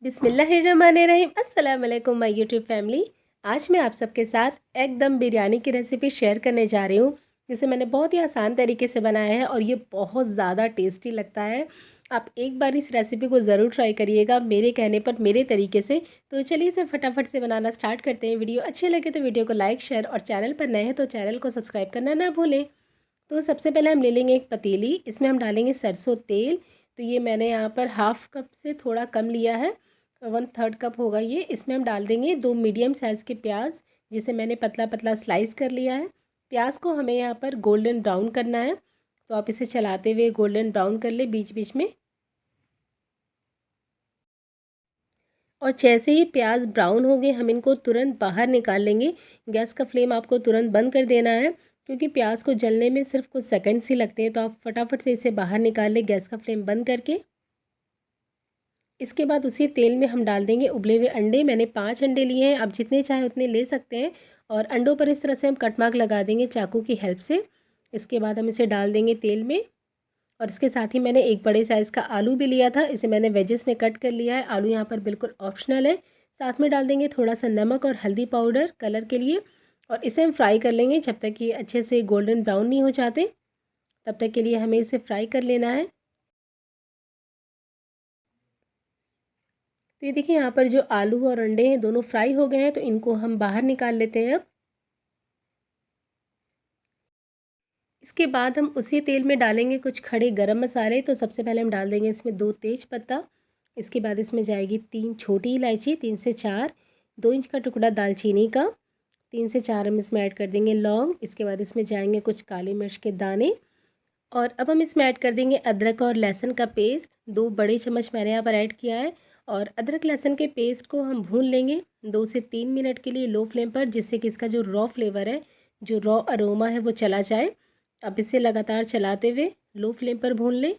बिस्मिल्लाहिर्रहमानिर्रहीम। अस्सलाम वालेकुम माय यूट्यूब फैमिली। आज मैं आप सबके साथ एकदम बिरयानी की रेसिपी शेयर करने जा रही हूँ, जिसे मैंने बहुत ही आसान तरीके से बनाया है और ये बहुत ज़्यादा टेस्टी लगता है। आप एक बार इस रेसिपी को ज़रूर ट्राई करिएगा मेरे कहने पर, मेरे तरीके से। तो चलिए इसे फटाफट से बनाना स्टार्ट करते हैं। वीडियो अच्छी लगे तो वीडियो को लाइक, शेयर और चैनल पर नए हैं तो चैनल को सब्सक्राइब करना ना भूलें। तो सबसे पहले हम ले लेंगे एक पतीली, इसमें हम डालेंगे सरसों तेल। तो ये मैंने यहाँ पर हाफ़ कप से थोड़ा कम लिया है, 1/3 कप होगा ये। इसमें हम डाल देंगे 2 मीडियम साइज़ के प्याज, जिसे मैंने पतला पतला स्लाइस कर लिया है। प्याज को हमें यहाँ पर गोल्डन ब्राउन करना है, तो आप इसे चलाते हुए गोल्डन ब्राउन कर ले बीच बीच में। और जैसे ही प्याज ब्राउन हो गए हम इनको तुरंत बाहर निकाल लेंगे। गैस का फ्लेम आपको तुरंत बंद कर देना है, क्योंकि प्याज को जलने में सिर्फ कुछ सेकंड्स ही लगते हैं। तो आप फटाफट से इसे बाहर निकाल लें गैस का फ्लेम बंद करके। इसके बाद उसी तेल में हम डाल देंगे उबले हुए अंडे। मैंने 5 अंडे लिए हैं, आप जितने चाहे उतने ले सकते हैं। और अंडों पर इस तरह से हम कट मार्क लगा देंगे चाकू की हेल्प से। इसके बाद हम इसे डाल देंगे तेल में। और इसके साथ ही मैंने एक बड़े साइज़ का आलू भी लिया था, इसे मैंने वेजेस में कट कर लिया है। आलू यहाँ पर बिल्कुल ऑप्शनल है। साथ में डाल देंगे थोड़ा सा नमक और हल्दी पाउडर कलर के लिए। और इसे हम फ्राई कर लेंगे जब तक ये अच्छे से गोल्डन ब्राउन नहीं हो जाते, तब तक के लिए हमें इसे फ्राई कर लेना है। तो ये देखिए यहाँ पर जो आलू और अंडे हैं दोनों फ्राई हो गए हैं, तो इनको हम बाहर निकाल लेते हैं अब। इसके बाद हम उसी तेल में डालेंगे कुछ खड़े गरम मसाले। तो सबसे पहले हम डाल देंगे इसमें 2 तेज पत्ता। इसके बाद इसमें जाएगी 3 छोटी इलायची, 3 से 4, 2 इंच का टुकड़ा दालचीनी का, 3 से 4 हम इसमें ऐड कर देंगे लौंग। इसके बाद इसमें जाएंगे कुछ काली मिर्च के दाने। और अब हम इसमें ऐड कर देंगे अदरक और लहसुन का पेस्ट, 2 बड़े चम्मच मैंने यहाँ पर ऐड किया है। और अदरक लहसुन के पेस्ट को हम भून लेंगे 2 से 3 मिनट के लिए लो फ्लेम पर, जिससे कि इसका जो रॉ फ्लेवर है, जो रॉ अरोमा है वो चला जाए। अब इसे लगातार चलाते हुए लो फ्लेम पर भून लें।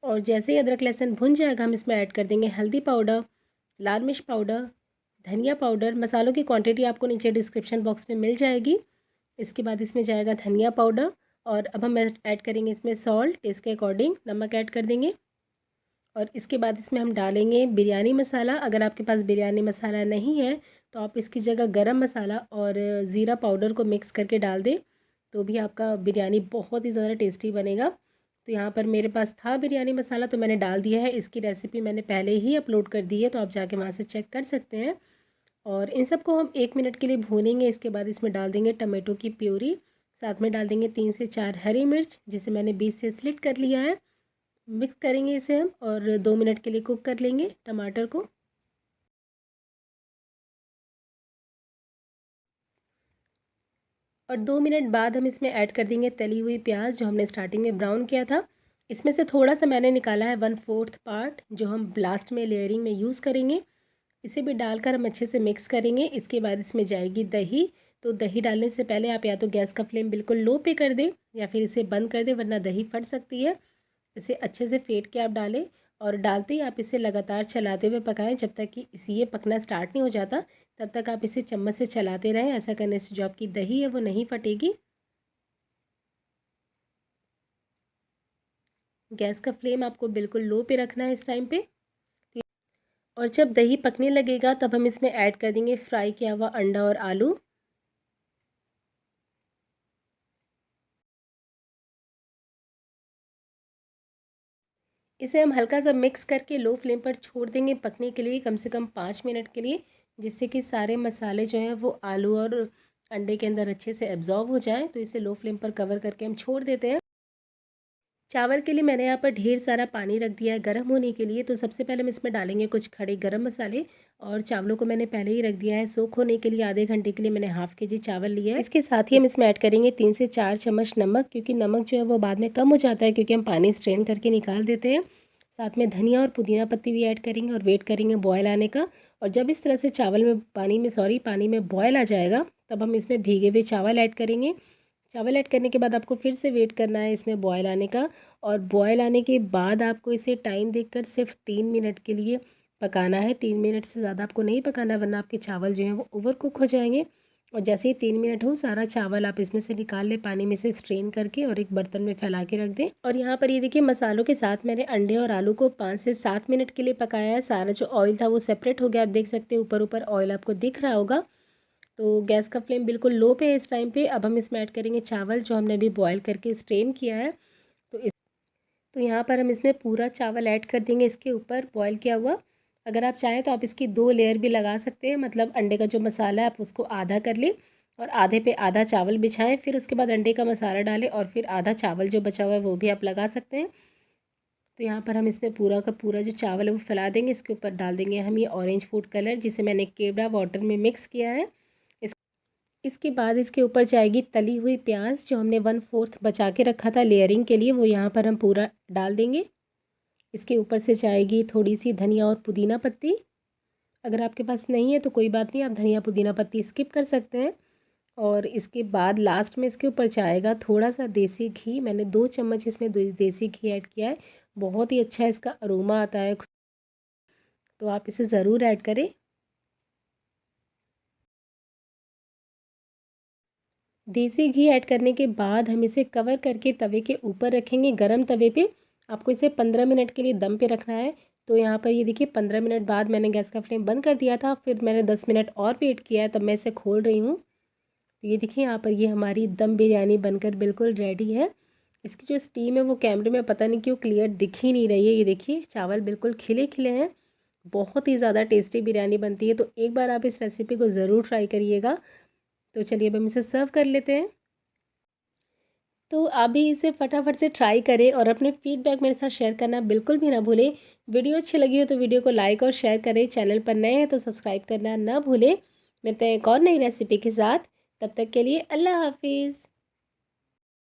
और जैसे ही अदरक लहसुन भुन जाएगा हम इसमें ऐड कर देंगे हल्दी पाउडर, लाल मिर्च पाउडर, धनिया पाउडर। मसालों की क्वांटिटी आपको नीचे डिस्क्रिप्शन बॉक्स में मिल जाएगी। इसके बाद इसमें जाएगा धनिया पाउडर। और अब हम ऐड करेंगे इसमें सॉल्ट, टेस्ट के अकॉर्डिंग नमक ऐड कर देंगे। और इसके बाद इसमें हम डालेंगे बिरयानी मसाला। अगर आपके पास बिरयानी मसाला नहीं है तो आप इसकी जगह गरम मसाला और ज़ीरा पाउडर को मिक्स करके डाल दें, तो भी आपका बिरयानी बहुत ही ज़्यादा टेस्टी बनेगा। तो यहाँ पर मेरे पास था बिरयानी मसाला, तो मैंने डाल दिया है। इसकी रेसिपी मैंने पहले ही अपलोड कर दी है, तो आप जाके वहाँ से चेक कर सकते हैं। और इन सबको हम 1 मिनट के लिए भूनेंगे। इसके बाद इसमें डाल देंगे टमाटो की प्यूरी। साथ में डाल देंगे 3 से 4 हरी मिर्च, जिसे मैंने बीच से स्लिट कर लिया है। मिक्स करेंगे इसे हम और 2 मिनट के लिए कुक कर लेंगे टमाटर को। और 2 मिनट बाद हम इसमें ऐड कर देंगे तली हुई प्याज, जो हमने स्टार्टिंग में ब्राउन किया था। इसमें से थोड़ा सा मैंने निकाला है 1/4 पार्ट, जो हम लास्ट में लेयरिंग में यूज़ करेंगे। इसे भी डालकर हम अच्छे से मिक्स करेंगे। इसके बाद इसमें जाएगी दही। तो दही डालने से पहले आप या तो गैस का फ्लेम बिल्कुल लो पे कर दें या फिर इसे बंद कर दें, वरना दही फट सकती है। इसे अच्छे से फेंट के आप डालें। और डालते ही आप इसे लगातार चलाते हुए पकाएं जब तक कि इसे ये पकना स्टार्ट नहीं हो जाता। तब तक आप इसे चम्मच से चलाते रहें। ऐसा करने से जो आपकी दही है वो नहीं फटेगी। गैस का फ्लेम आपको बिल्कुल लो पे रखना है इस टाइम पे। और जब दही पकने लगेगा तब हम इसमें ऐड कर देंगे फ्राई किया हुआ अंडा और आलू। इसे हम हल्का सा मिक्स करके लो फ्लेम पर छोड़ देंगे पकने के लिए कम से कम 5 मिनट के लिए, जिससे कि सारे मसाले जो हैं वो आलू और अंडे के अंदर अच्छे से एब्जॉर्ब हो जाएं। तो इसे लो फ्लेम पर कवर करके हम छोड़ देते हैं। चावल के लिए मैंने यहाँ पर ढेर सारा पानी रख दिया है गर्म होने के लिए। तो सबसे पहले हम इसमें डालेंगे कुछ खड़े गरम मसाले। और चावलों को मैंने पहले ही रख दिया है सोख होने के लिए। आधे घंटे के लिए मैंने हाफ़ के जी चावल लिया है। इसके साथ ही हम इसमें ऐड करेंगे 3 से 4 चम्मच नमक, क्योंकि नमक जो है वो बाद में कम हो जाता है, क्योंकि हम पानी स्ट्रेन करके निकाल देते हैं। साथ में धनिया और पुदीना पत्ती भी ऐड करेंगे और वेट करेंगे बॉयल आने का। और जब इस तरह से पानी में बॉयल आ जाएगा, तब हम इसमें भीगे हुए चावल ऐड करेंगे। चावल ऐड करने के बाद आपको फिर से वेट करना है इसमें बॉयल आने का। और बॉयल आने के बाद आपको इसे टाइम देखकर सिर्फ 3 मिनट के लिए पकाना है। 3 मिनट से ज़्यादा आपको नहीं पकाना, वरना आपके चावल जो हैं वो ओवर कुक हो जाएंगे। और जैसे ही 3 मिनट हो, सारा चावल आप इसमें से निकाल लें पानी में से स्ट्रेन करके और एक बर्तन में फैला के रख दें। और यहाँ पर ये देखिए मसालों के साथ मैंने अंडे और आलू को 5 से 7 मिनट के लिए पकाया है। सारा जो ऑयल था वो सेपरेट हो गया, आप देख सकते हैं ऊपर ऊपर ऑयल आपको दिख रहा होगा। तो गैस का फ्लेम बिल्कुल लो पे है इस टाइम पे। अब हम इसमें ऐड करेंगे चावल जो हमने अभी बॉयल करके स्ट्रेन किया है। तो इस तो यहाँ पर हम इसमें पूरा चावल ऐड कर देंगे इसके ऊपर बॉयल किया हुआ। अगर आप चाहें तो आप इसकी 2 लेयर भी लगा सकते हैं, मतलब अंडे का जो मसाला है आप उसको आधा कर लें और आधे पे आधा चावल बिछाएं, फिर उसके बाद अंडे का मसाला डालें और फिर आधा चावल जो बचा हुआ है वो भी आप लगा सकते हैं। तो यहाँ पर हम इसमें पूरा का पूरा जो चावल है वो फैला देंगे। इसके ऊपर डाल देंगे हम ये ऑरेंज फूड कलर जिसे मैंने केवड़ा वाटर में मिक्स किया है। इसके बाद इसके ऊपर जाएगी तली हुई प्याज जो हमने 1/4 बचा के रखा था लेयरिंग के लिए, वो यहाँ पर हम पूरा डाल देंगे। इसके ऊपर से जाएगी थोड़ी सी धनिया और पुदीना पत्ती। अगर आपके पास नहीं है तो कोई बात नहीं, आप धनिया पुदीना पत्ती स्किप कर सकते हैं। और इसके बाद लास्ट में इसके ऊपर जाएगा थोड़ा सा देसी घी। मैंने 2 चम्मच इसमें देसी घी ऐड किया है। बहुत ही अच्छा इसका अरोमा आता है, तो आप इसे ज़रूर ऐड करें। देसी घी ऐड करने के बाद हम इसे कवर करके तवे के ऊपर रखेंगे, गरम तवे पे। आपको इसे 15 मिनट के लिए दम पे रखना है। तो यहाँ पर ये देखिए 15 मिनट बाद मैंने गैस का फ्लेम बंद कर दिया था, फिर मैंने 10 मिनट और वेट किया है, तब मैं इसे खोल रही हूँ। तो ये देखिए यहाँ पर ये हमारी दम बिरयानी बनकर बिल्कुल रेडी है। इसकी जो स्टीम है वो कैमरे में पता नहीं क्यों क्लियर दिख ही नहीं रही है। ये देखिए चावल बिल्कुल खिले खिले हैं। बहुत ही ज़्यादा टेस्टी बिरयानी बनती है, तो एक बार आप इस रेसिपी को ज़रूर ट्राई करिएगा। तो चलिए अब हम इसे सर्व कर लेते हैं। तो आप भी इसे फटाफट से ट्राई करें और अपने फीडबैक मेरे साथ शेयर करना बिल्कुल भी ना भूलें। वीडियो अच्छी लगी हो तो वीडियो को लाइक और शेयर करें। चैनल पर नए हैं तो सब्सक्राइब करना ना भूलें। मिलते हैं एक और नई रेसिपी के साथ। तब तक के लिए अल्लाह हाफिज़।